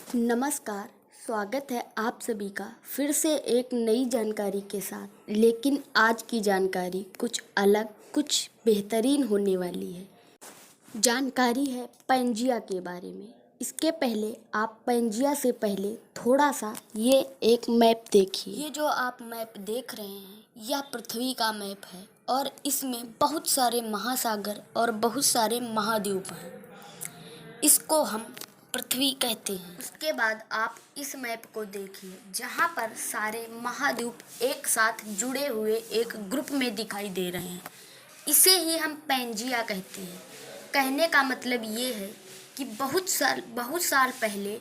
नमस्कार। स्वागत है आप सभी का फिर से एक नई जानकारी के साथ। लेकिन आज की जानकारी कुछ अलग, कुछ बेहतरीन होने वाली है। जानकारी है पैंजिया के बारे में। इसके पहले आप पैंजिया से पहले थोड़ा सा ये एक मैप देखिए। ये जो आप मैप देख रहे हैं यह पृथ्वी का मैप है और इसमें बहुत सारे महासागर और बहुत सारे महाद्वीप हैं। इसको हम पृथ्वी कहते हैं। उसके बाद आप इस मैप को देखिए जहाँ पर सारे महाद्वीप एक साथ जुड़े हुए एक ग्रुप में दिखाई दे रहे हैं। इसे ही हम पैंजिया कहते हैं। कहने का मतलब ये है कि बहुत साल पहले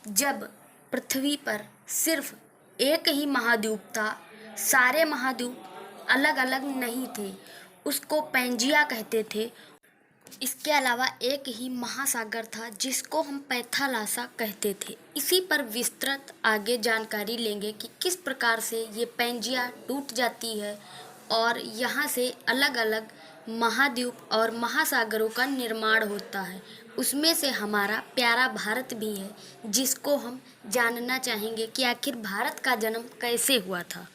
जब पृथ्वी पर सिर्फ एक ही महाद्वीप था, सारे महाद्वीप अलग अलग नहीं थे, उसको पैंजिया कहते थे। इसके अलावा एक ही महासागर था जिसको हम पैथालासा कहते थे। इसी पर विस्तृत आगे जानकारी लेंगे कि किस प्रकार से ये पैंजिया टूट जाती है और यहाँ से अलग अलग महाद्वीप और महासागरों का निर्माण होता है। उसमें से हमारा प्यारा भारत भी है जिसको हम जानना चाहेंगे कि आखिर भारत का जन्म कैसे हुआ था।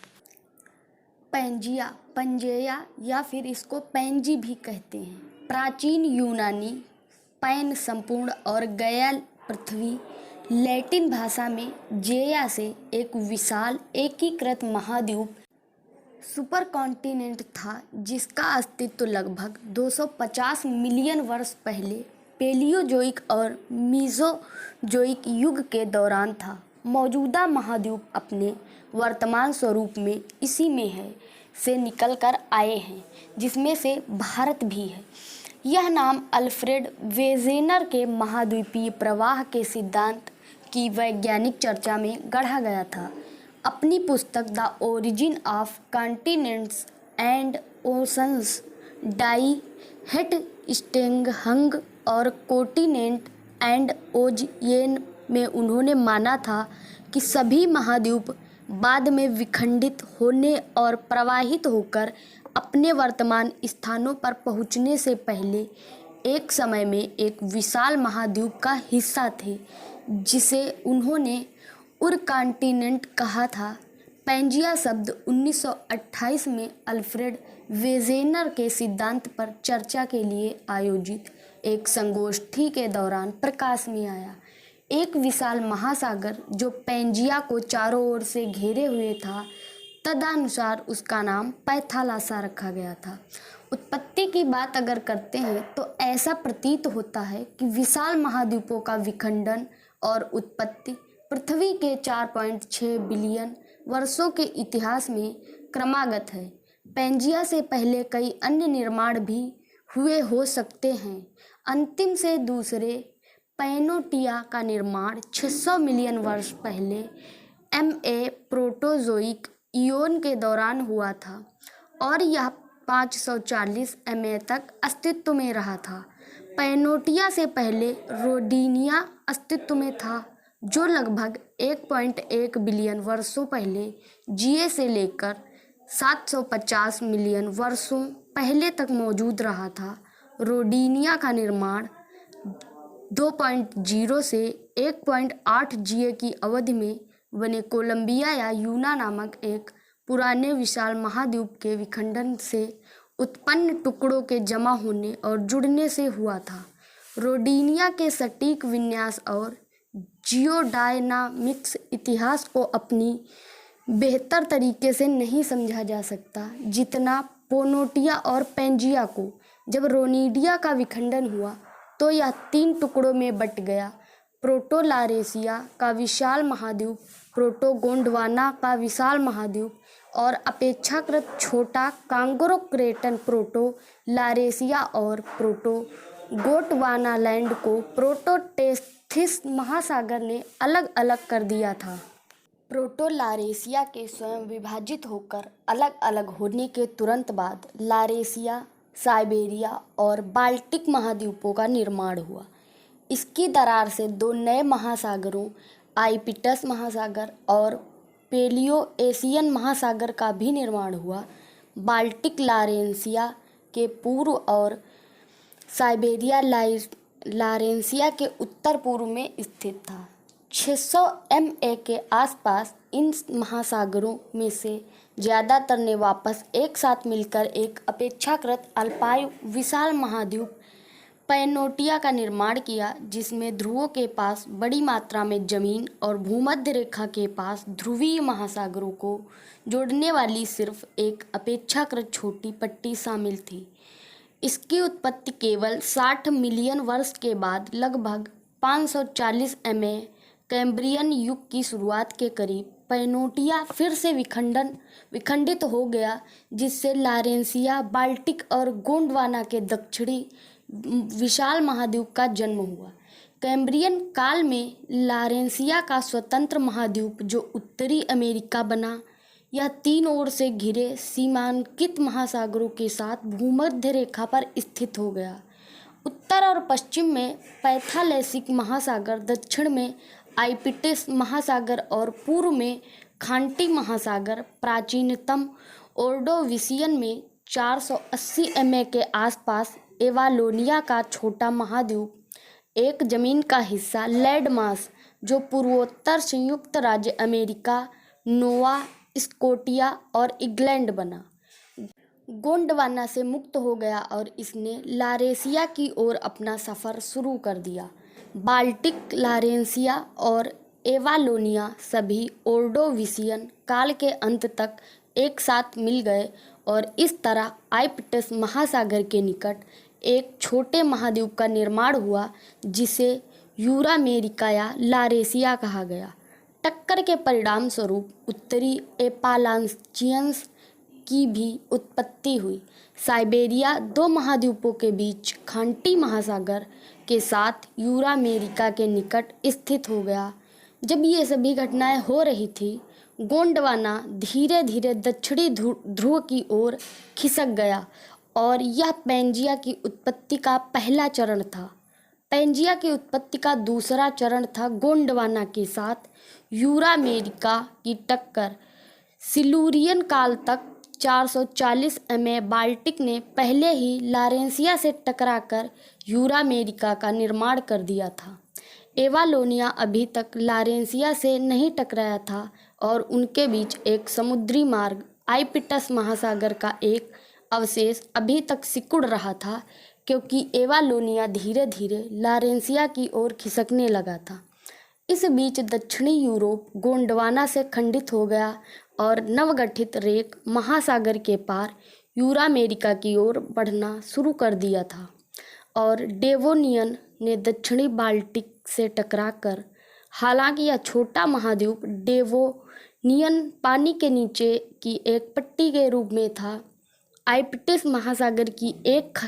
पैंजिया, पंजेया या फिर इसको पैंजी भी कहते हैं। प्राचीन यूनानी पैन संपूर्ण और गया पृथ्वी, लैटिन भाषा में जेया से एक विशाल एकीकृत महाद्वीप सुपर कॉन्टिनेंट था जिसका अस्तित्व लगभग 250 मिलियन वर्ष पहले पेलियोजोइक और मीसोजोइक युग के दौरान था। मौजूदा महाद्वीप अपने वर्तमान स्वरूप में इसी में है से निकल कर आए हैं, जिसमें से भारत भी है। यह नाम अल्फ्रेड वेजेनर के महाद्वीपीय प्रवाह के सिद्धांत की वैज्ञानिक चर्चा में गढ़ा गया था। अपनी पुस्तक the origin of continents and oceans, डाई हेट स्टेंगहंग और कॉन्टिनेंट एंड ओशियन में उन्होंने माना था कि सभी महाद्वीप बाद में विखंडित होने और प्रवाहित होकर अपने वर्तमान स्थानों पर पहुंचने से पहले एक समय में एक विशाल महाद्वीप का हिस्सा थे, जिसे उन्होंने उर कॉन्टिनेंट कहा था। पैंजिया शब्द 1928 में अल्फ्रेड वेजेनर के सिद्धांत पर चर्चा के लिए आयोजित एक संगोष्ठी के दौरान प्रकाश में आया। एक विशाल महासागर जो पैंजिया को चारों ओर से घेरे हुए था, तदनुसार उसका नाम पैथालासा रखा गया था। उत्पत्ति की बात अगर करते हैं तो ऐसा प्रतीत होता है कि विशाल महाद्वीपों का विखंडन और उत्पत्ति पृथ्वी के 4.6 बिलियन वर्षों के इतिहास में क्रमागत है। पैंजिया से पहले कई अन्य निर्माण भी हुए हो सकते हैं। अंतिम से दूसरे पैनोटिया का निर्माण 600 मिलियन वर्ष पहले एमए प्रोटोजोइक इयोन के दौरान हुआ था और यह 540 एमए तक अस्तित्व में रहा था। पैनोटिया से पहले रोडिनिया अस्तित्व में था, जो लगभग 1.1 बिलियन वर्षों पहले जीए से लेकर 750 मिलियन वर्षों पहले तक मौजूद रहा था। रोडिनिया का निर्माण 2.0 से 1.8 जीए की अवधि में बने कोलंबिया या यूना नामक एक पुराने विशाल महाद्वीप के विखंडन से उत्पन्न टुकड़ों के जमा होने और जुड़ने से हुआ था। रोडिनिया के सटीक विन्यास और जियोडायनामिक्स इतिहास को अपनी बेहतर तरीके से नहीं समझा जा सकता जितना पैनोटिया और पैंजिया को। जब रोनिडिया का विखंडन हुआ तो यह 3 टुकड़ों में बट गया। प्रोटोलारेसिया का विशाल महाद्वीप, प्रोटोगोंडवाना का विशाल महाद्वीप और अपेक्षाकृत छोटा कांगोरोक्रेटन प्रोटोलारेसिया और प्रोटोगोंडवानालैंड को प्रोटोटेस्थिस महासागर ने अलग अलग कर दिया था। प्रोटोलारेसिया के स्वयं विभाजित होकर अलग अलग होने के तुरंत बाद लारेसिया, साइबेरिया और बाल्टिक महाद्वीपों का निर्माण हुआ। इसकी दरार से 2 नए महासागरों, आइपिटस महासागर और पेलियो एशियन महासागर का भी निर्माण हुआ। बाल्टिक लारेंसिया के पूर्व और साइबेरिया लारेंसिया के उत्तर पूर्व में स्थित था। 600 MA के आसपास इन महासागरों में से ज़्यादातर ने वापस एक साथ मिलकर एक अपेक्षाकृत अल्पायु विशाल महाद्वीप पैनोटिया का निर्माण किया, जिसमें ध्रुवों के पास बड़ी मात्रा में जमीन और भूमध्य रेखा के पास ध्रुवीय महासागरों को जोड़ने वाली सिर्फ एक अपेक्षाकृत छोटी पट्टी शामिल थी। इसकी उत्पत्ति केवल 60 मिलियन वर्ष के बाद लगभग 540 MA कैम्ब्रियन युग की शुरुआत के करीब पैनोटिया फिर से विखंडित हो गया, जिससे लारेंसिया, बाल्टिक और गोंडवाना के दक्षिणी विशाल महाद्वीप का जन्म हुआ। कैम्ब्रियन काल में लारेंसिया का स्वतंत्र महाद्वीप जो उत्तरी अमेरिका बना, यह 3 ओर से घिरे सीमांकित महासागरों के साथ भूमध्य रेखा पर स्थित हो गया। उत्तर और पश्चिम में पैथालैसिक महासागर, दक्षिण में आइपिटिस महासागर और पूर्व में खांटी महासागर, प्राचीनतम ओर्डोविसियन में 480 MA के आसपास एवालोनिया का छोटा महाद्वीप, एक जमीन का हिस्सा लैंडमास जो पूर्वोत्तर संयुक्त राज्य अमेरिका, नोवा स्कोटिया और इंग्लैंड बना, गोंडवाना से मुक्त हो गया और इसने लारेंसिया की ओर अपना सफ़र शुरू कर दिया। बाल्टिक, लारेंसिया और एवालोनिया सभी ओर्डोविसियन काल के अंत तक एक साथ मिल गए और इस तरह आइपिटस महासागर के निकट एक छोटे महाद्वीप का निर्माण हुआ, जिसे यूरामेरिका या लारेंसिया कहा गया। टक्कर के परिणाम स्वरूप उत्तरी एपालाचियंस की भी उत्पत्ति हुई। साइबेरिया 2 महाद्वीपों के बीच खांटी महासागर के साथ यूरामेरिका के निकट स्थित हो गया। जब ये सभी घटनाएं हो रही थी, गोंडवाना धीरे धीरे दक्षिणी ध्रुव की ओर खिसक गया और यह पैंजिया की उत्पत्ति का पहला चरण था। पैंजिया की उत्पत्ति का दूसरा चरण था गोंडवाना के साथ यूरामेरिका की टक्कर। सिलूरियन काल तक 440 MA बाल्टिक ने पहले ही लारेंसिया से टकराकर यूरामेरिका का निर्माण कर दिया था। एवालोनिया अभी तक लारेंसिया से नहीं टकराया था और उनके बीच एक समुद्री मार्ग, आइपिटस महासागर का एक अवशेष अभी तक सिकुड़ रहा था, क्योंकि एवालोनिया धीरे धीरे लारेंसिया की ओर खिसकने लगा था। इस बीच दक्षिणी यूरोप गोंडवाना से खंडित हो गया और नवगठित रेक महासागर के पार यूरामेरिका की ओर बढ़ना शुरू कर दिया था और डेवोनियन ने दक्षिणी बाल्टिक से टकराकर, हालांकि यह छोटा महाद्वीप डेवोनियन पानी के नीचे की एक पट्टी के रूप में था। आइपिटिस महासागर की एक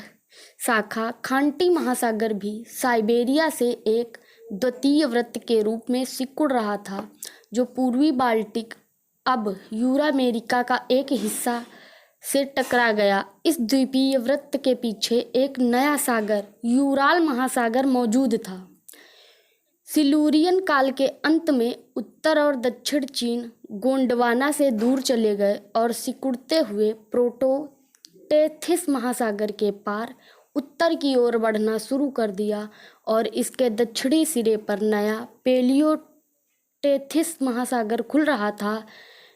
शाखा खांटी महासागर भी साइबेरिया से एक द्वितीय वृत्त के रूप में सिकुड़ रहा था, जो पूर्वी बाल्टिक अब यूरामेरिका का एक हिस्सा से टकरा गया। इस द्वीपीय वृत्त के पीछे एक नया सागर, यूराल महासागर मौजूद था। सिलूरियन काल के अंत में उत्तर और दक्षिण चीन गोंडवाना से दूर चले गए और सिकुड़ते हुए प्रोटोटेथिस महासागर के पार उत्तर की ओर बढ़ना शुरू कर दिया और इसके दक्षिणी सिरे पर नया पेलियोटेथिस महासागर खुल रहा था।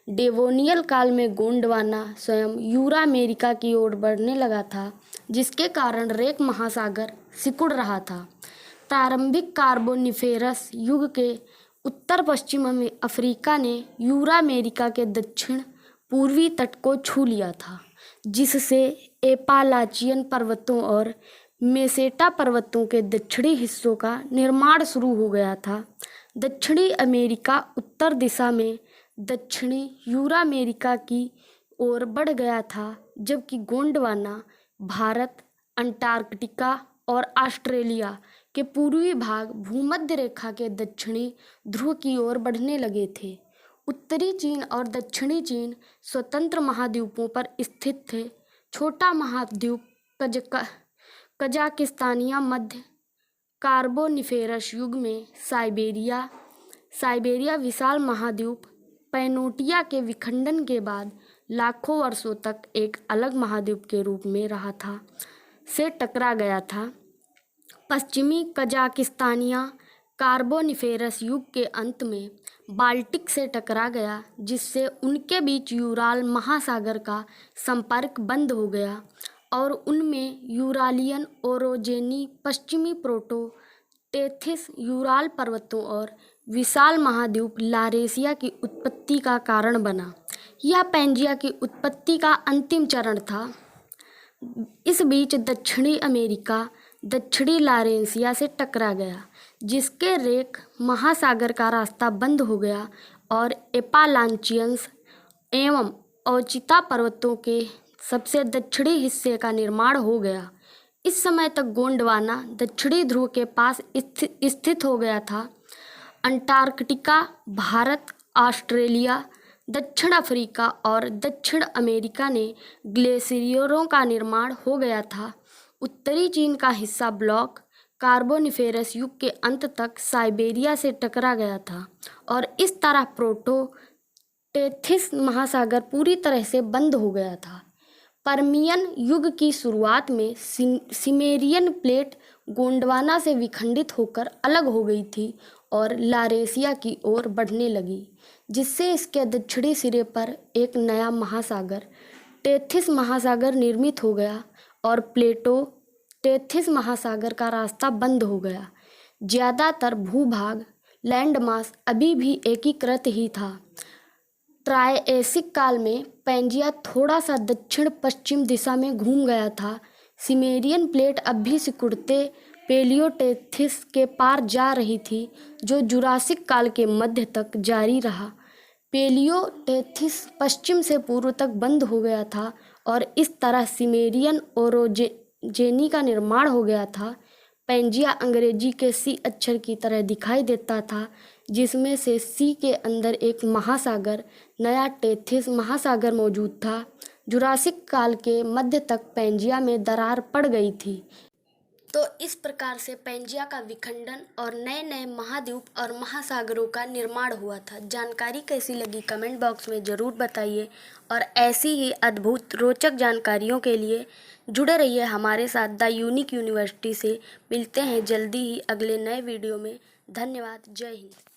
डेवोनियल काल में गोंडवाना स्वयं यूरामेरिका की ओर बढ़ने लगा था, जिसके कारण रेक महासागर सिकुड़ रहा था। प्रारंभिक कार्बोनिफेरस युग के उत्तर पश्चिम में अफ्रीका ने यूरामेरिका के दक्षिण पूर्वी तट को छू लिया था, जिससे एपालाचियन पर्वतों और मेसेटा पर्वतों के दक्षिणी हिस्सों का निर्माण शुरू हो गया था। दक्षिणी अमेरिका उत्तर दिशा में दक्षिणी यूरामेरिका की ओर बढ़ गया था, जबकि गोंडवाना भारत, अंटार्कटिका और ऑस्ट्रेलिया के पूर्वी भाग भूमध्य रेखा के दक्षिणी ध्रुव की ओर बढ़ने लगे थे। उत्तरी चीन और दक्षिणी चीन स्वतंत्र महाद्वीपों पर स्थित थे। छोटा महाद्वीप कजाकिस्तानिया मध्य कार्बोनिफेरस युग में साइबेरिया विशाल महाद्वीप पैनोटिया के विखंडन के बाद लाखों वर्षों तक एक अलग महाद्वीप के रूप में रहा था से टकरा गया था। पश्चिमी कजाकिस्तानिया कार्बोनिफेरस युग के अंत में बाल्टिक से टकरा गया, जिससे उनके बीच यूराल महासागर का संपर्क बंद हो गया और उनमें यूरालियन ओरोजेनी पश्चिमी प्रोटो-टेथिस यूराल पर्वतों और विशाल महाद्वीप लारेशिया की उत्पत्ति का कारण बना। यह पैंजिया की उत्पत्ति का अंतिम चरण था। इस बीच दक्षिणी अमेरिका दक्षिणी लारेशिया से टकरा गया, जिसके रेक महासागर का रास्ता बंद हो गया और एपालाचियंस एवं ओचिता पर्वतों के सबसे दक्षिणी हिस्से का निर्माण हो गया। इस समय तक गोंडवाना दक्षिणी ध्रुव के पास स्थित हो गया था। अंटार्कटिका, भारत, ऑस्ट्रेलिया, दक्षिण अफ्रीका और दक्षिण अमेरिका ने ग्लेशियरों का निर्माण हो गया था। उत्तरी चीन का हिस्सा ब्लॉक कार्बोनिफेरस युग के अंत तक साइबेरिया से टकरा गया था और इस तरह प्रोटो-टेथिस महासागर पूरी तरह से बंद हो गया था। पर्मियन युग की शुरुआत में सिमेरियन प्लेट गोंडवाना से विखंडित होकर अलग हो गई थी और लारेशिया की ओर बढ़ने लगी, जिससे इसके दक्षिणी सिरे पर एक नया महासागर टेथिस महासागर निर्मित हो गया और प्लेटो टेथिस महासागर का रास्ता बंद हो गया। ज़्यादातर भूभाग लैंडमास अभी भी एकीकृत ही था। ट्रायसिक काल में पैंजिया थोड़ा सा दक्षिण पश्चिम दिशा में घूम गया था। सिमेरियन प्लेट अब भी सिकुड़ते पेलियोटेथिस के पार जा रही थी, जो जुरासिक काल के मध्य तक जारी रहा। पेलियोटेथिस पश्चिम से पूर्व तक बंद हो गया था और इस तरह सिमेरियन ओरोजेनी का निर्माण हो गया था। पैंजिया अंग्रेजी के सी अक्षर की तरह दिखाई देता था, जिसमें से सी के अंदर एक महासागर नया टेथिस महासागर मौजूद था। जुरासिक काल के मध्य तक पैंजिया में दरार पड़ गई थी। तो इस प्रकार से पैंजिया का विखंडन और नए नए महाद्वीप और महासागरों का निर्माण हुआ था। जानकारी कैसी लगी कमेंट बॉक्स में ज़रूर बताइए और ऐसी ही अद्भुत रोचक जानकारियों के लिए जुड़े रहिए हमारे साथ द यूनिक यूनिवर्सिटी से। मिलते हैं जल्दी ही अगले नए वीडियो में। धन्यवाद। जय हिंद।